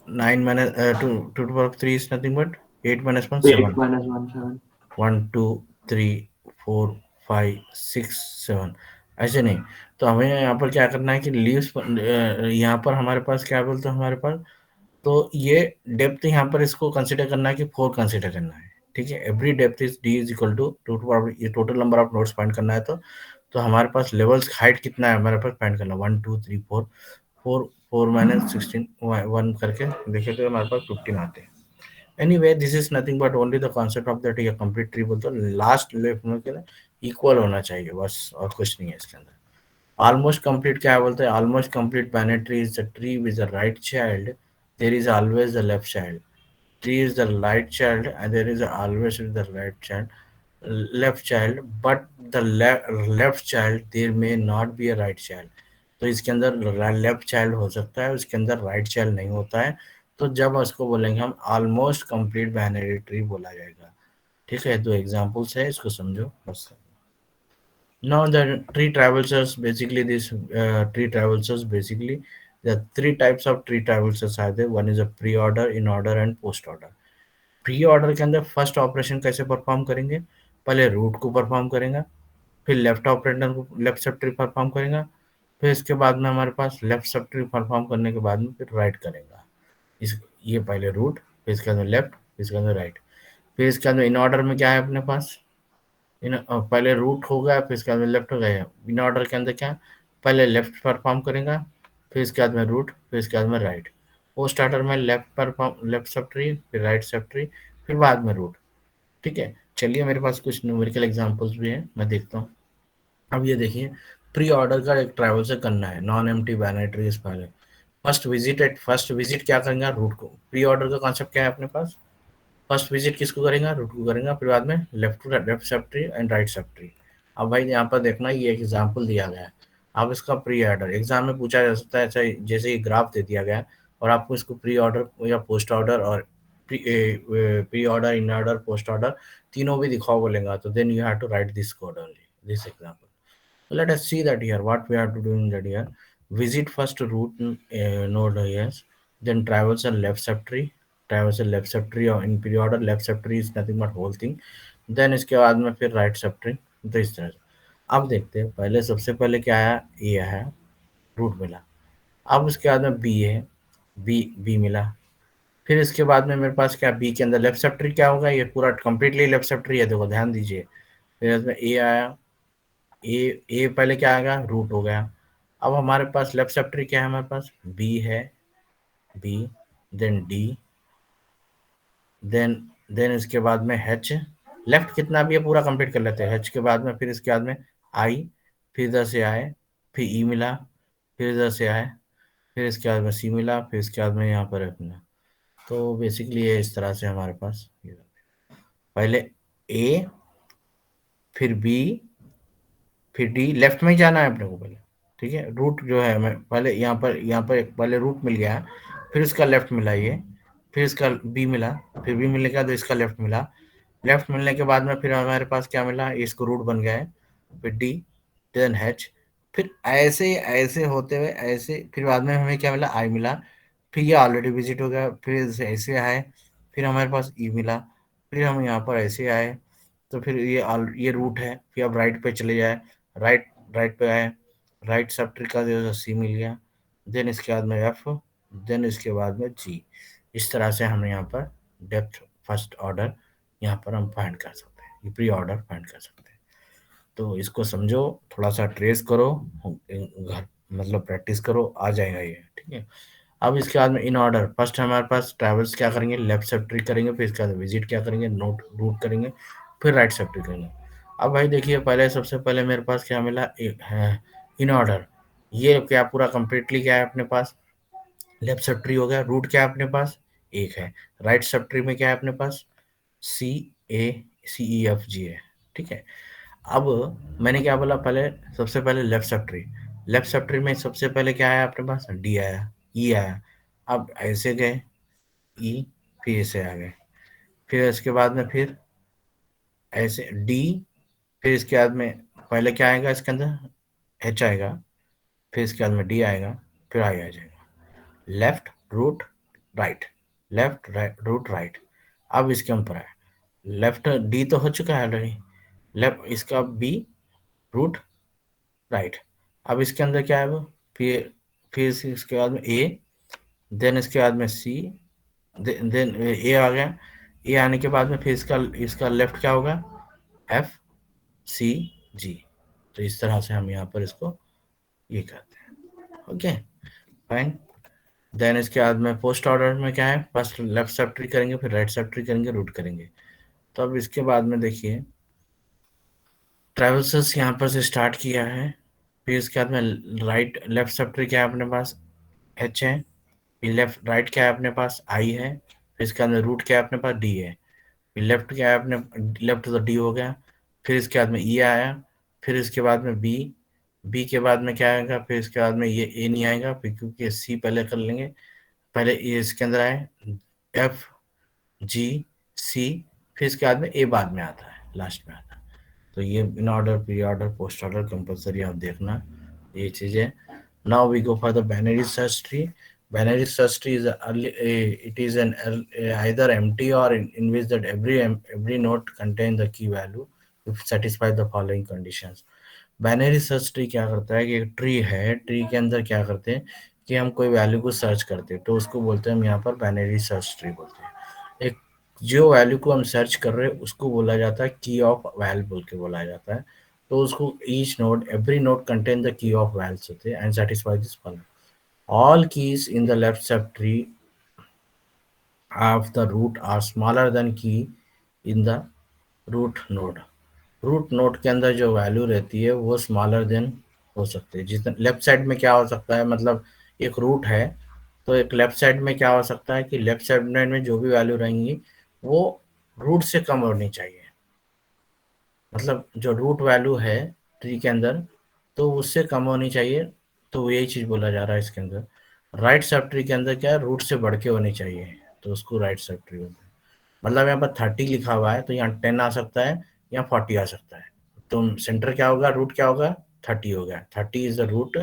9 minus 2 to power 3 is nothing but 8 minus 1 7 1 2 3 4 5 6 7 ऐसे नहीं तो हमें यहाँ पर क्या करना है कि लीव्स यहाँ पर हमारे पास क्या बोलते हैं हमारे पास तो ये डेप्थ यहाँ पर इसको कंसीडर करना है कि 4 कंसीडर करना है ठीक है, every depth is D is equal to ये total number of nodes find करना है। तो हमारे पास लेवल्स हाइट कितना है हमारे पास फाइंड करना, 1 2 3 4 4 4 माइनस 16 1 करके देखे तो हमारे पास 15 आते हैं। Anyway this is nothing but only the concept of that ये कंप्लीट ट्री बोलते हैं, लास्ट लेफ्ट में के इक्वल होना चाहिए बस, और कुछ नहीं है इसके अंदर। ऑलमोस्ट कंप्लीट क्या बोलते हैं, almost complete binary tree is the tree with the right child, there is always the left child. Tree is the right child and there is always the right child, left child, but the left child there may not be a right child। तो इसके अंदर left child हो सकता है, उसके अंदर right child नहीं होता है। तो जब उसको बोलेंगे हम ऑलमोस्ट कंप्लीट बाइनरी ट्री बोला जाएगा। ठीक है, दो एग्जांपल्स है, इसको समझो बस। Now the tree traversers basically this tree traversers basically the three types of tree traversers are there. One is a pre-order, in-order and post-order। Pre order के अंदर फर्स्ट ऑपरेशन कैसे परफॉर्म करेंगे, पहले रूट को परफॉर्म करेंगे, फिर left operator को left sub tree perform करेंगे, फिर इसके बाद में हमारे पास लेफ्ट सब ट्री परफॉर्म करने के बाद में फिर राइट करेंगे। इस ये पहले रूट, फिर इसके अंदर लेफ्ट, फिर इसके अंदर राइट, फिर इसके अंदर इन ऑर्डर में क्या है अपने पास, पहले रूट हो गया, फिर इसके बाद में लेफ्ट हो गया। इन ऑर्डर के अंदर क्या, पहले लेफ्ट परफॉर्म करेगा, फिर इसके बाद में रूट, फिर इसके बाद में राइट। पोस्ट ऑर्डर में left perform left sub tree, फिर राइट सब ट्री, फिर बाद में रूट। ठीक है, चलिए मेरे पास कुछ न्यूमेरिकल एग्जांपल्स भी हैं, मैं देखता हूँ। अब ये देखिए, प्री ऑर्डर का एक ट्रैवल से करना है, नॉन एम्प्टी बाइनरी ट्री इस पहले। फर्स्ट विजिट क्या करेंगे, रूट को। प्री ऑर्डर का कॉन्सेप्ट क्या है अपने पास, फर्स्ट विजिट किसको करेंगे, रूट को करेंगे, फिर बाद में left sub tree and right sub tree. अब भाई यहाँ पर देखना, ये एक एग्जाम्पल दिया गया है। अब इसका प्री ऑर्डर एग्जाम में पूछा जा सकता है, अच्छा जैसे ये ग्राफ दे दिया गया है और आपको इसको प्री ऑर्डर या पोस्ट ऑर्डर और pre order, in order, post order तीनों भी दिखाओ बोलेगा, तो then you have to write this code only, this example. Let us see that here what we have to do in that here. Visit first root node, yes, then travels a left subtree, travels a left subtree, or in pre-order left subtree is nothing but whole thing, then इसके बाद में फिर right subtree। तो इस तरह से अब देखते हैं, पहले सबसे पहले क्या आया, ए है, रूट मिला। अब उसके बाद में बी है, बी मिला। फिर इसके बाद में मेरे पास क्या, बी के अंदर लेफ्ट सब ट्री क्या होगा, ये पूरा कंप्लीटली लेफ्ट सब ट्री है, देखो ध्यान दीजिए। फिर इसमें ए आया, ए पहले क्या आएगा, रूट हो गया। अब हमारे पास लेफ्ट सब ट्री क्या है, हमारे पास बी है, बी, देन डी, देन इसके बाद में एच। लेफ्ट कितना भी है पूरा कंप्लीट कर लेते हैं, एच के बाद में फिर इसके बाद में आई, फिर इधर से आए, फिर ई मिला, फिर इधर से आए, फिर इसके बाद में सी मिला, फिर इसके बाद में यहाँ पर एफ मिला। तो बेसिकली ये इस तरह से हमारे पास पहले ए, फिर बी, फिर डी, लेफ्ट में ही जाना है अपने को पहले। ठीक है, रूट जो है मैं पहले यहाँ पर पहले रूट मिल गया, फिर इसका लेफ्ट मिला ये, फिर इसका बी मिला, फिर बी मिलने के बाद इसका लेफ्ट मिला, लेफ्ट मिलने के बाद में फिर हमारे पास क्या मिला, इसको रूट बन गया है, फिर डी, देन एच, फिर ऐसे ऐसे होते हुए ऐसे, फिर बाद में हमें क्या मिला, आई मिला, फिर ये ऑलरेडी विजिट हो गया, फिर ऐसे आए, फिर हमारे पास ई मिला, फिर हम यहाँ पर ऐसे आए, तो फिर ये रूट है, फिर अब राइट पे चले जाए, राइट राइट पे आए, राइट सब ट्री का जो सी मिल गया, देन इसके बाद में एफ, देन इसके बाद में जी। इस तरह से हम यहाँ पर डेप्थ फर्स्ट ऑर्डर यहाँ पर हम फाइंड कर सकते हैं, ये प्री ऑर्डर फाइंड कर सकते हैं। तो इसको समझो, थोड़ा सा ट्रेस करो, घर मतलब प्रैक्टिस करो, आ जाएगा ये। ठीक है, अब इसके बाद में इन ऑर्डर, फर्स्ट हमारे पास ट्रैवल्स क्या करेंगे, लेफ्ट सब ट्री करेंगे, फिर इसके बाद विजिट क्या करेंगे, नोट रूट करेंगे, फिर राइट सब ट्री करेंगे। अब भाई देखिए, पहले सबसे पहले मेरे पास क्या मिला, एक है इन ऑर्डर, ये क्या पूरा कंप्लीटली क्या है अपने पास, लेफ्ट सब ट्री हो गया। रूट क्या है अपने पास, एक है। राइट सब ट्री में क्या है अपने पास, सी ए सी ई एफ जी है। ठीक है, अब मैंने क्या बोला, पहले सबसे पहले left sub tree, left sub tree में सबसे पहले क्या आया अपने पास, डी आया, ई आया। अब ऐसे गए ई, फिर ऐसे आ गए, फिर इसके बाद में फिर ऐसे डी, फिर इसके बाद में पहले क्या आएगा इसके अंदर, एच आएगा, फिर इसके बाद में डी आएगा, फिर आई आ जाएगा, left root right, left right root right. अब इसके ऊपर है, लेफ्ट डी तो हो चुका है ऑलरेडी, लेफ्ट इसका बी रूट राइट। अब इसके अंदर क्या है वो, फिर इसके बाद में ए, देन इसके बाद में सी, देन ए आ गया, ए आने के बाद में फिर इसका इसका लेफ्ट क्या होगा, एफ सी जी। तो इस तरह से हम यहाँ पर इसको ये करते हैं। Okay fine. देन इसके बाद में पोस्ट ऑर्डर में क्या है, फर्स्ट लेफ्ट सब ट्री करेंगे, फिर राइट सब ट्री करेंगे, रूट करेंगे। तो अब इसके बाद में देखिए ट्रेवल्सर्स यहाँ पर से स्टार्ट किया है, फिर इसके बाद में राइट लेफ्ट सब ट्री क्या है अपने पास, एच है, फिर लेफ्ट राइट क्या है अपने पास, आई है, फिर इसके अंदर रूट क्या है अपने पास, डी है, फिर लेफ्ट क्या है अपने, लेफ्ट तो डी हो गया, फिर इसके बाद में ई आया, फिर इसके बाद में बी, बी के बाद में क्या आएगा, फिर इसके बाद में ये ए नहीं आएगा, फिर क्योंकि सी पहले कर लेंगे, पहले ये इसके अंदर आए, एफ जी सी, फिर इसके बाद में ए बाद में आता है, लास्ट में आता है। तो ये in order, pre order, post order compulsory आप देखना ये चीज़ें। Now we go for the binary search tree. Binary search tree is it is an either empty or in which that every node contain the key value if satisfy the following conditions. Binary search tree क्या करता है कि एक tree है, tree के अंदर क्या करते हैं कि हम कोई वैल्यू को सर्च करते हैं, तो उसको बोलते हैं हम यहाँ पर बाइनरी सर्च ट्री बोलते हैं। एक जो वैल्यू को हम सर्च कर रहे हैं उसको बोला जाता है की ऑफ वैल बोल के बोला जाता है। तो उसको each node, every node contain the key of values होते हैं and satisfy this following. All keys in the left subtree of the root are smaller than key in the root node. Root node के अंदर जो value रहती है वो smaller than हो सकती है। जितना लेफ्ट साइड में क्या हो सकता है, मतलब एक रूट है तो एक लेफ्ट साइड में क्या हो सकता है कि लेफ्ट साइड में जो भी वैल्यू रहेंगी वो रूट से कम होनी चाहिए। मतलब जो रूट वैल्यू है ट्री के अंदर तो उससे कम होनी चाहिए। तो यही चीज़ बोला जा रहा है इसके अंदर। राइट सब ट्री के अंदर क्या है, रूट से बढ़ के होनी चाहिए, तो उसको राइट सब ट्री बोलते हैं। मतलब यहाँ पर 30 लिखा हुआ है तो यहाँ 10 आ सकता है या 40 आ सकता है। तो सेंटर क्या होगा, रूट क्या होगा, 30 हो गया, 30 is the root,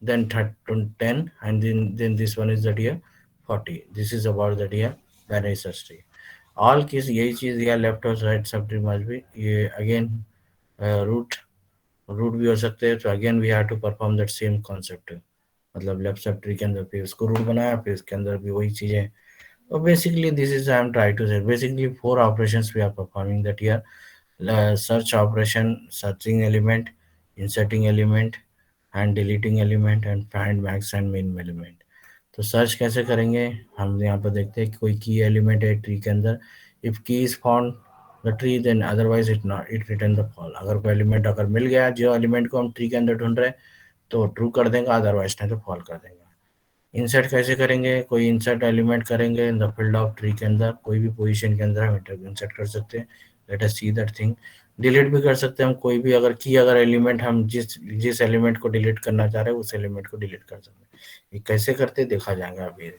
then 10 and then this one is the dear 40। This is about the dear binary search tree. All किस यही चीज़ या लेफ्ट और राइट सब ट्री मस्ट भी, ये अगेन रूट रूट भी हो सकते हैं। तो again we have to perform that same concept. मतलब लेफ्ट सब ट्री के अंदर फिर उसको रूट बनाया, फिर इसके अंदर भी वही चीज़ें। तो basically this is I am try to say basically 4 operations we are performing that here. Search operation, searching element, inserting element and deleting element and find max and min element. तो search कैसे करेंगे, हम यहाँ पर देखते हैं कि कोई की एलिमेंट है ट्री के अंदर, if key is found the tree then otherwise it return the fall. अगर कोई एलिमेंट अगर मिल गया, जो एलिमेंट को हम ट्री के अंदर ढूंढ रहे हैं तो ट्रू कर देगा, अदरवाइज नहीं तो फॉल कर देगा। इंसर्ट कैसे करेंगे, कोई इंसर्ट एलिमेंट करेंगे in the field of tree के अंदर, कोई भी पोजीशन के अंदर हम इंसर्ट कर सकते हैं। Let us see that thing. Delete भी कर सकते हैं हम, कोई भी अगर की अगर एलिमेंट हम जिस जिस एलिमेंट को डिलीट करना चाह रहे हैं उस एलिमेंट को डिलीट कर सकते हैं। ये कैसे करते हैं देखा जाएगा अभी।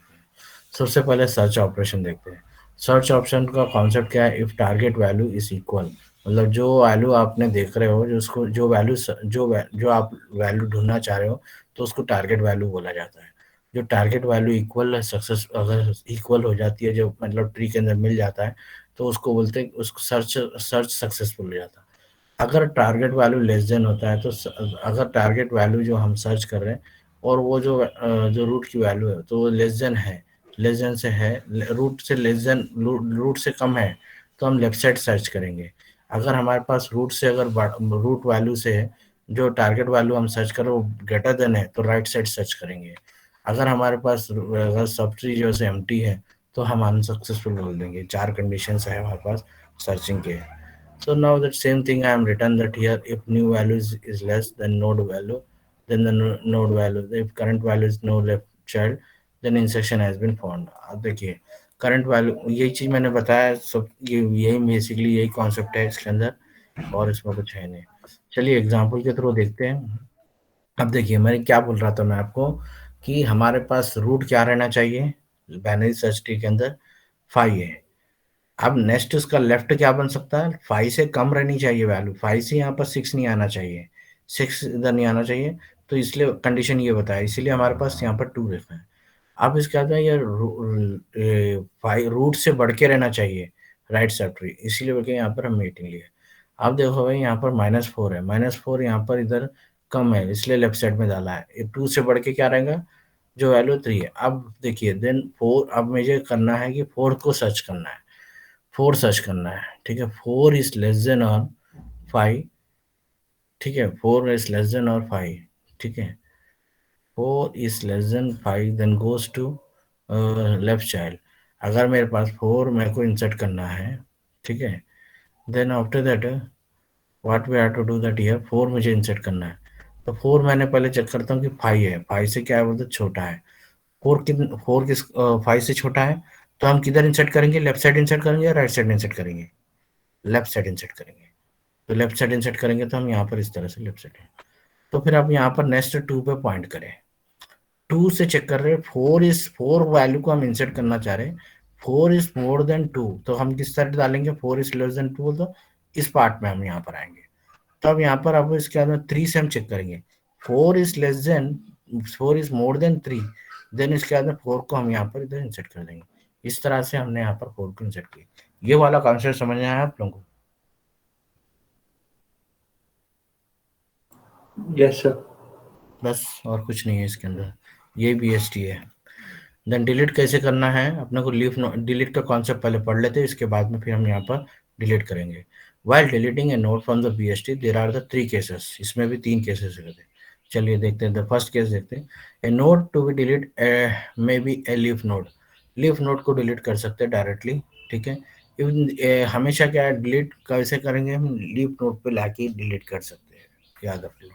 सबसे पहले सर्च ऑपरेशन देखते हैं। सर्च ऑप्शन का कॉन्सेप्ट क्या है, if target value is equal, मतलब जो वैल्यू आपने देख रहे हो, जो उसको जो वैल्यू जो आप वैल्यू ढूंढना चाह रहे हो तो उसको टारगेट वैल्यू बोला जाता है। जो टारगेट वैल्यू इक्वल सक्सेस अगर इक्वल हो जाती है, जो मतलब ट्री के अंदर मिल जाता है तो उसको बोलते हैं, उसको सर्च सक्सेसफुल हो जाता है। अगर टारगेट वैल्यू लेस देन होता है तो अगर टारगेट वैल्यू जो हम सर्च कर रहे हैं और वो जो रूट की वैल्यू है तो वो लेस देन है, लेस देन से है, रूट से लेस देन, रूट से कम है तो हम लेफ्ट साइड सर्च करेंगे। अगर हमारे पास रूट से अगर रूट वैल्यू से जो टारगेट वैल्यू हम सर्च कर रहे हैं वो ग्रेटर देन है तो राइट साइड सर्च करेंगे। अगर हमारे पास अगर सब ट्री जो है एम्प्टी है तो हम अनसक्सेसफुल बोल देंगे। 4 कंडीशंस है हमारे पास सर्चिंग के। So now that same thing I am written that here if new value is less than node value, then the node value, if current value is no left child, then insertion has been found। अब देखिए current value यही चीज मैंने बताया सब, ये यही basically यही कॉन्सेप्ट है इसके अंदर और इसमें कुछ है नहीं। चलिए एग्जांपल के थ्रू देखते हैं। अब देखिए मैं क्या बोल रहा था मैं आपको कि हमारे पास रूट क्या रहना चाहिए बाइनरी सर्च ट्री के अंदर, 5 है। अब नेक्स्ट उसका लेफ्ट क्या बन सकता है, 5 से कम रहनी चाहिए वैल्यू, 5 से यहाँ पर 6 नहीं आना चाहिए, 6 इधर नहीं आना चाहिए। तो इसलिए कंडीशन ये बताया, इसीलिए हमारे पास यहाँ पर 2 रखा है। अब इसके बाद ये रूट से बढ़ के रहना चाहिए राइट सब ट्री, इसीलिए बोल के यहाँ पर हम 18 लिए। अब देखो भाई यहाँ पर -4 है, -4 यहाँ पर इधर कम है इसलिए लेफ्ट साइड में डाला है। 2 से बढ़ के क्या रहेगा, जो वैल्यू 3 है। अब देखिए देन 4, अब मुझे करना है कि 4 को सर्च करना है। 4 सर्च करना है, ठीक है, 4 इज लेस देन और 5, ठीक है, 4 इज लेस देन और 5, ठीक है, 4 is less than 5 then goes to left child. अगर मेरे पास 4 मेरे को इंसर्ट करना है, ठीक है, then after that what we have to do that, here 4 मुझे इंसर्ट करना है। तो 4 मैंने पहले चेक करता हूँ कि 5 है, 5 से क्या है बोलते छोटा है। 4 किस 5 से छोटा है, तो हम किधर इंसर्ट करेंगे, लेफ्ट साइड इंसर्ट करेंगे या राइट साइड इंसर्ट करेंगे, लेफ्ट साइड इंसर्ट करेंगे। तो लेफ्ट साइड इंसर्ट करेंगे तो हम यहाँ पर इस तरह से लेफ्ट साइड, तो फिर आप यहाँ पर नेक्स्ट 2 पे पॉइंट करें, 2 से चेक कर रहे हैं, 4 वैल्यू को हम इंसर्ट करना चाह रहे हैं, 4 इज मोर देन 2, तो हम किस तरह डालेंगे, 4 इज लेस देन 2, तो इस पार्ट में हम यहाँ पर आएंगे। तो अब यहाँ पर अब इसके बाद 3 से हम चेक करेंगे, 4 is less than, 4 is more than 3, then इसके बाद में 4 को हम यहाँ पर इधर इंसर्ट कर देंगे। इस तरह से हमने यहाँ पर 4 को इंसर्ट किया। ये वाला कॉन्सेप्ट समझ में आया आप लोगों को? Yes sir. बस और कुछ नहीं है इसके अंदर, ये BST है। देन डिलीट कैसे करना है अपने को, लीफ डिलीट का कॉन्सेप्ट पहले पढ़ लेते हैं, इसके बाद में फिर हम यहाँ पर डिलीट करेंगे। While deleting a node from the BST there are the 3 cases, इसमें भी 3 केसेस रहते हैं। चलिए देखते हैं, द फर्स्ट केस देखते हैं। A node to be delete may be a leaf node, leaf node को डिलीट कर सकते हैं डायरेक्टली, ठीक है। इवन हमेशा क्या है, डिलीट कैसे करेंगे, हम लीफ नोट पे लाके डिलीट कर सकते हैं, याद रख लो।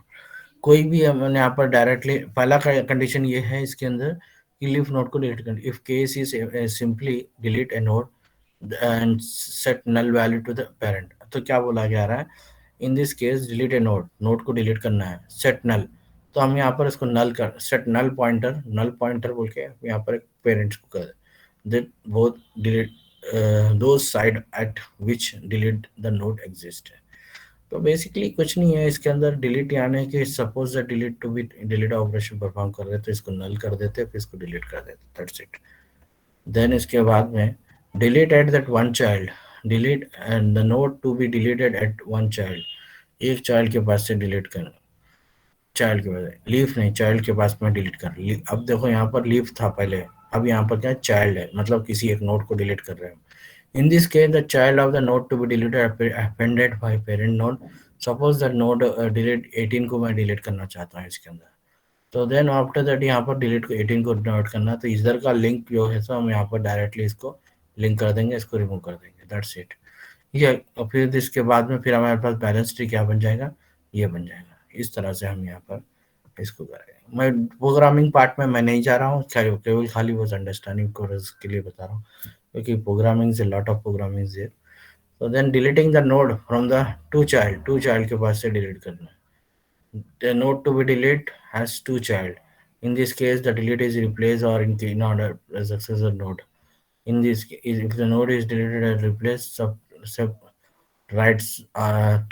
कोई भी हमने यहाँ पर डायरेक्टली, पहला कंडीशन ये है इसके अंदर कि लीफ नोड को डिलीट करना, if case is simply delete a node and set null value to the parent. तो क्या बोला जा रहा है, in this case delete a node, node को डिलीट करना है, सेट नल, तो हम यहाँ पर इसको नल कर, set null pointer, null pointer बोल के यहाँ पर एक पेरेंट्स को कर दे, both delete to side at which delete the node exist. तो बेसिकली कुछ नहीं है इसके अंदर, डिलीट यानी कि suppose the delete to be delete operation perform कर रहे, तो इसको नल कर देते, फिर इसको डिलीट कर देते, दैट्स इट। देन इसके बाद में delete at that one child, delete and the node to be deleted at one child, एक चाइल्ड के पास से डिलीट करना, चाइल्ड के पास, लीफ नहीं, चाइल्ड के पास में डिलीट कर। अब देखो यहाँ पर लीफ था पहले, अब यहाँ पर क्या चाइल्ड है, मतलब किसी एक नोट को डिलीट कर रहे हो। In this case, the child of the node to be deleted appended by parent node. Suppose that node delete 18 को मैं डिलीट करना चाहता हूँ इसके अंदर, तो देन आफ्टर दैट यहाँ पर डिलीट को 18 को नोट करना, तो इधर का लिंक जो है तो हम यहाँ पर डायरेक्टली इसको लिंक कर देंगे, इसको रिमूव कर देंगे, दैट्स इट। ये और फिर इसके बाद में फिर हमारे पास बैलेंस ट्री क्या बन जाएगा, ये बन जाएगा। इस तरह से हम यहाँ पर इसको करेंगे। मैं प्रोग्रामिंग पार्ट में मैं नहीं जा रहा हूँ, केवल खाली वो अंडरस्टैंडिंग कोर्स के लिए बता रहा हूँ, क्योंकि प्रोग्रामिंग से लॉट ऑफ प्रोग्रामिंग है। तो then deleting the node from the two child के पास से डिलीट करना है। The node to be delete has two child, in this case the delete is replace और in order successor node. In this, if the node is deleted and replaced, sub right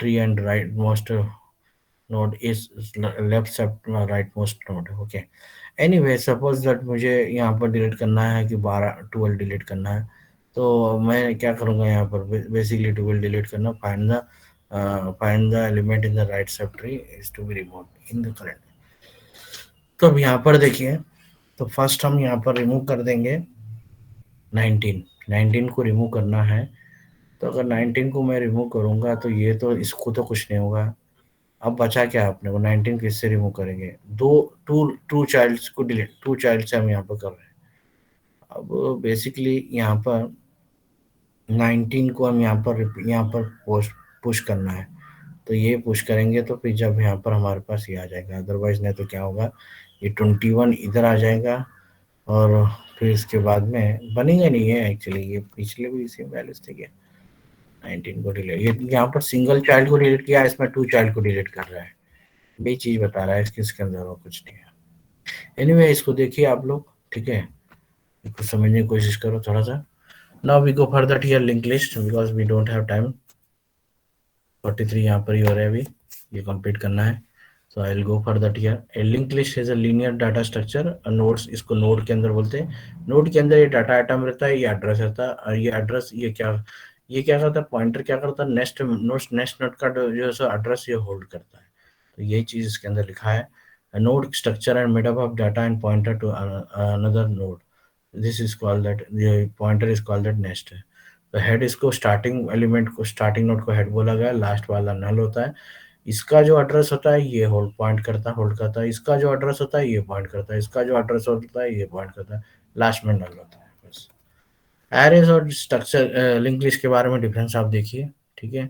tree and rightmost node is left sub rightmost node, okay। Anyway, suppose that मुझे यहाँ पर delete करना है कि 12 delete करना है, तो मैं क्या करूँगा यहाँ पर, बेसिकली 12 डिलीट करना, find the element in the right subtree is to be removed in the current। तो अब यहाँ पर देखिए, तो फर्स्ट हम यहाँ पर रिमूव कर देंगे 19 को रिमूव करना है। तो अगर 19 को मैं रिमूव करूंगा तो ये तो इसको तो कुछ नहीं होगा। अब बचा क्या अपने को, 19 किससे रिमूव करेंगे, दो टू चाइल्ड्स को डिलीट, टू चाइल्ड से हम यहाँ पर कर रहे हैं। अब बेसिकली यहाँ पर 19 को हम यहाँ पर पुश करना है, तो ये पुश करेंगे तो फिर जब यहाँ पर हमारे पास ये आ जाएगा, अदरवाइज नहीं तो क्या होगा, ये 21 इधर आ जाएगा और फिर इसके बाद में बनेगा नहीं है एक्चुअली, ये पिछले भी इसी वैल्यूज थे क्या, 19 को डिलीट, ये यहाँ पर सिंगल चाइल्ड को डिलीट किया, इसमें टू चाइल्ड को डिलीट कर रहा है, ये चीज बता रहा है, इसके अंदर और कुछ नहीं है। एनीवे इसको देखिए आप लोग, ठीक है, इसको समझने की कोशिश करो थोड़ा सा। Now we go further here link list, because we don't have time. 43 यहाँ पर ही हो रहा है, अभी ये कंप्लीट करना है। So I will go for that here. A linked list is a linear data structure. Nodes, इसको नोड के अंदर बोलते हैं। नोड के अंदर ये डाटा आइटम रहता है, ये एड्रेस रहता है, और ये एड्रेस ये क्या करता है, पॉइंटर क्या करता है, नेक्स्ट नोड का जो है सो एड्रेस ये होल्ड करता है। तो यही चीज इसके अंदर लिखा है। Node structure and made up of data and pointer to another node, this is called that, pointer is called that nest। तो हेड इसको स्टार्टिंग एलिमेंट को स्टार्टिंग नोड को हेड बोला गया, लास्ट वाला नल होता है। इसका जो एड्रेस होता है ये होल्ड करता है, इसका जो एड्रेस होता है ये पॉइंट करता है, इसका जो एड्रेस होता है ये पॉइंट करता है, लास्ट में नल होता है बस। एरेज और स्ट्रक्चर लिंक लिस्ट के बारे में डिफरेंस आप देखिए, ठीक है।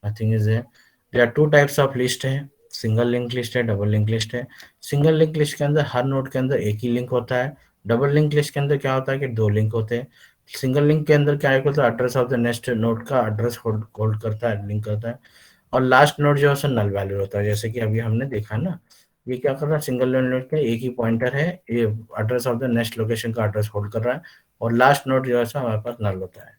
Nothing is there are two types of list है, सिंगल लिंक लिस्ट है, डबल लिंक लिस्ट है। सिंगल लिंक लिस्ट के अंदर हर नोड के अंदर एक ही लिंक होता है। डबल लिंक लिस्ट के अंदर क्या होता है कि दो लिंक होते हैं। सिंगल लिंक के अंदर क्या होता है, address of the next node का एड्रेस होल्ड होल्ड करता है, लिंक करता है। और लास्ट नोड जो है सो नल वैल्यू होता है, जैसे कि अभी हमने देखा ना। ये क्या कर रहा है, सिंगल नोड में एक ही पॉइंटर है, ये address of the next location का एड्रेस होल्ड कर रहा है। और लास्ट नोड जो है सो हमारे पास नल होता है।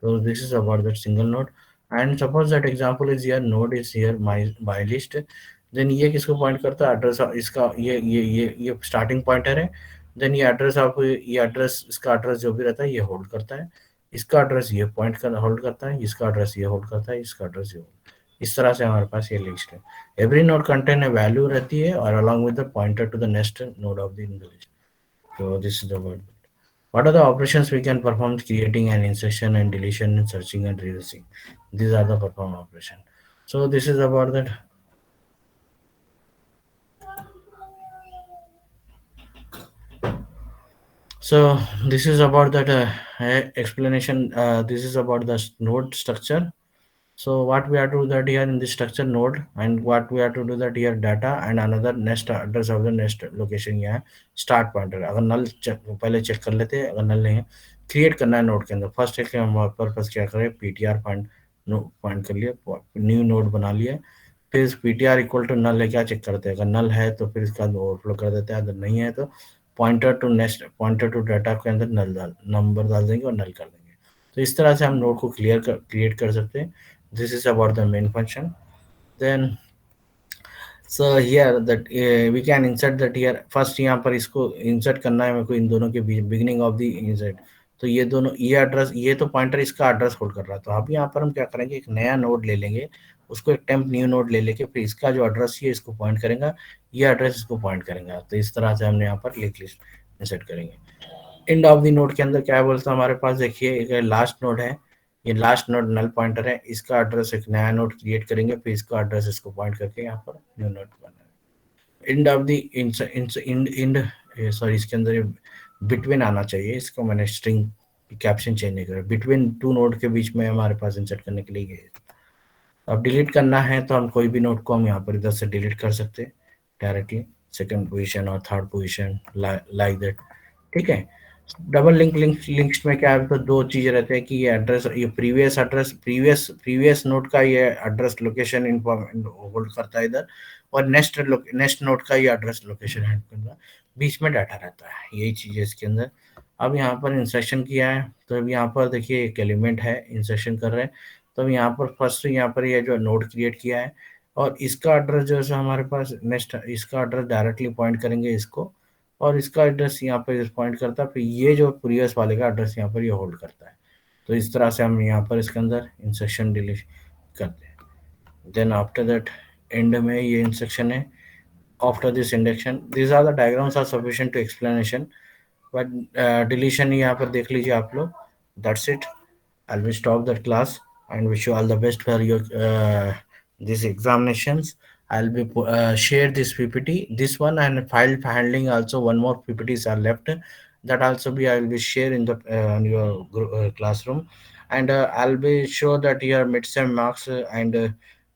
तो this is about that single node. And suppose that example is here node is here my list. Then ये किसको पॉइंट करता है, एड्रेस इसका ये स्टार्टिंग पॉइंटर है। देन ये एड्रेस आप ये एड्रेस इसका एड्रेस जो भी रहता है ये होल्ड करता है। इसका एड्रेस ये पॉइंट कर होल्ड करता है, इसका एड्रेस ये होल्ड करता है, इसका एड्रेस ये होल्ड। इस तरह से हमारे पास ये लिस्ट है। Every node contain a value रहती है और along with the pointer to the next node of the in the list. So this is the word. What are the operations we can perform, creating an insertion and deletion and searching and reducing? These are the perform operation. So this is about that. So this is about that explanation. This is about the node structure. So what we have to do that here in this structure node, and what we have to do that here data and another next address of the next location यहाँ start pointer। अगर null पहले check कर लेते हैं, अगर null नहीं है create करना है नोड के अंदर। फर्स्ट है कि हम पर्पस क्या करें, ptr पॉइंट कर लिया, न्यू नोड बना लिया। फिर ptr इक्वल टू नल है क्या चेक करते हैं, अगर नल है तो फिर इसका ओवरफ्लो कर देते हैं, अगर नहीं है तो पॉइंटर टू डाटा के अंदर नंबर डाल देंगे और नल कर देंगे। तो इस तरह से हम नोड को क्रिएट कर सकते हैं। This is about the main function. Then so here that we can insert that here first। यहाँ पर इसको इंसर्ट करना है मेरे को इन दोनों के बीच, बिगिनिंग ऑफ द इंसर्ट। तो ये दोनों ये एड्रेस, ये तो पॉइंटर इसका एड्रेस होल्ड कर रहा है। तो अब यहाँ पर हम क्या करेंगे, एक नया नोड ले लेंगे, उसको एक टेम्प न्यू नोड ले लेके फिर इसका जो एड्रेस है इसको पॉइंट करेगा, ये एड्रेस इसको पॉइंट करेगा। तो इस तरह से हमने यहाँ पर लिंक लिस्ट इंसर्ट करेंगे। एंड ऑफ द नोड के अंदर क्या बोलता है हमारे पास, देखिए एक लास्ट नोड है, ये लास्ट नोड नल पॉइंटर है, इसका एड्रेस एक नया नोड क्रिएट करेंगे, फिर इसका एड्रेस इसको पॉइंट करके यहाँ पर न्यू नोड बनाएंगे। End of the end sorry इसके अंदर बिटवीन आना चाहिए, इसको मैंने स्ट्रिंग कैप्शन चेंज नहीं करा, बिटवीन टू नोड के बीच में हमारे पास इंसर्ट करने के लिए ये। अब डिलीट करना है तो हम कोई भी नोड को हम यहाँ पर इधर से डिलीट कर सकते हैं डायरेक्टली, सेकंड पोजीशन और थर्ड पोजीशन लाइक दैट, ठीक है। डबल लिंक्स में क्या है, तो दो चीजें रहते हैं कि ये एड्रेस, ये प्रीवियस एड्रेस, प्रीवियस नोड का ये एड्रेस लोकेशन होल्ड करता है इधर, और नेक्स्ट नोड का ये एड्रेस लोकेशन हैंड करता है, बीच में डाटा रहता है, यही चीज है इसके अंदर। अब यहाँ पर इंसर्शन किया है, तो अब यहाँ पर देखिए एक एलिमेंट है, इंसर्शन कर रहे हैं। तो अब यहाँ पर फर्स्ट यहाँ पर ये जो नोड क्रिएट किया है, और इसका एड्रेस जो है हमारे पास नेक्स्ट, इसका एड्रेस डायरेक्टली पॉइंट करेंगे इसको, और इसका एड्रेस यहाँ पर पॉइंट करता है, फिर ये जो प्रीवियस वाले का एड्रेस यहाँ पर ये होल्ड करता है। तो इस तरह से हम यहाँ पर इसके अंदर इंस्ट्रक्शन डिलीट करते हैं। देन आफ्टर दैट एंड में ये इंस्ट्रक्शन है। After this induction this are the diagrams are sufficient to explanation, but deletion यहाँ पर देख लीजिए आप लोग। That's it, I will stop that class and wish you all the best for your these examinations. I'll be share this PPT, this one, and file handling also. One more PPTs are left, that also be I will be share in the your classroom, and I'll be sure that your midsem marks and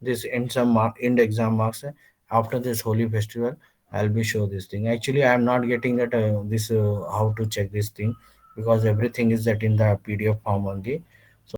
this end some end exam marks after this holy festival. I'll be sure this thing. Actually, I am not getting that this how to check this thing, because everything is that in the PDF form only.